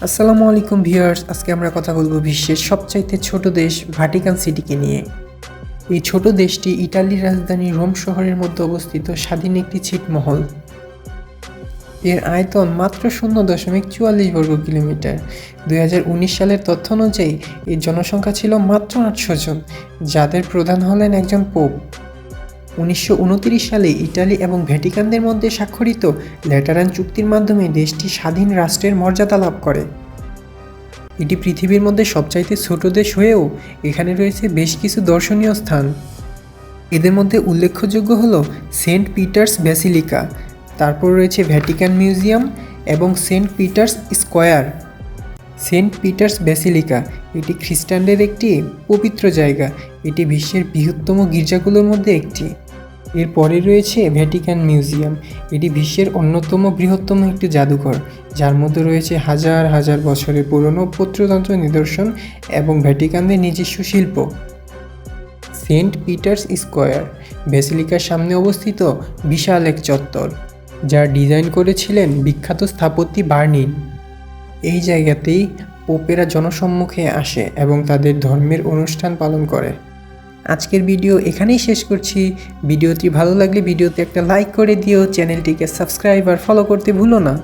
আসসালামু আলাইকুম ভিউয়ার্স, আজকে আমরা কথা বলবো বিশ্বের সবচাইতে ছোট দেশ ভাটিকান সিটিকে নিয়ে। এই ছোট দেশটি ইতালির রাজধানী রোম শহরের মধ্যে অবস্থিত স্বাধীন একটি ছিটমহল। এর আয়তন মাত্র 0.44 বর্গ কিলোমিটার। 2019 সালের তথ্য অনুযায়ী এর জনসংখ্যা ছিল মাত্র 800 জন, যাদের প্রধান হলেন একজন পোপ। 1929 সালে ইটালি এবং ভ্যাটিকানদের মধ্যে স্বাক্ষরিত ল্যাটারান চুক্তির মাধ্যমে দেশটি স্বাধীন রাষ্ট্রের মর্যাদা লাভ করে। এটি পৃথিবীর মধ্যে সবচাইতে ছোট দেশ হয়েও এখানে রয়েছে বেশ কিছু দর্শনীয় স্থান। এদের মধ্যে উল্লেখযোগ্য হল সেন্ট পিটার্স ব্যাসিলিকা, তারপর রয়েছে ভ্যাটিকান মিউজিয়াম এবং Saint Peter's square. Saint Peter's basilica এটি খ্রিস্টানদের একটি পবিত্র জায়গা। এটি বিশ্বের বৃহত্তম গির্জাগুলোর মধ্যে একটি। এরপরে রয়েছে ভ্যাটিকান মিউজিয়াম। এটি বিশ্বের অন্যতম বৃহত্তম একটি জাদুঘর, যার মধ্যে রয়েছে হাজার হাজার বছরের পুরনো প্রত্নতন্ত্র নিদর্শন এবং ভ্যাটিকানদের নিজস্ব শিল্প। সেন্ট পিটার্স স্কোয়ার ব্যাসিলিকার সামনে অবস্থিত বিশাল এক চত্বর, যার ডিজাইন করেছিলেন বিখ্যাত স্থপতি বার্নিন। এই জায়গাতেই পোপেরা জনসম্মুখে আসে এবং তাদের ধর্মের অনুষ্ঠান পালন করে। আজকের ভিডিও এখানেই শেষ করছি। ভিডিওটি ভালো লাগলে ভিডিওতে একটা লাইক করে দিও, চ্যানেলটিকে সাবস্ক্রাইব আর ফলো করতে ভুলো না।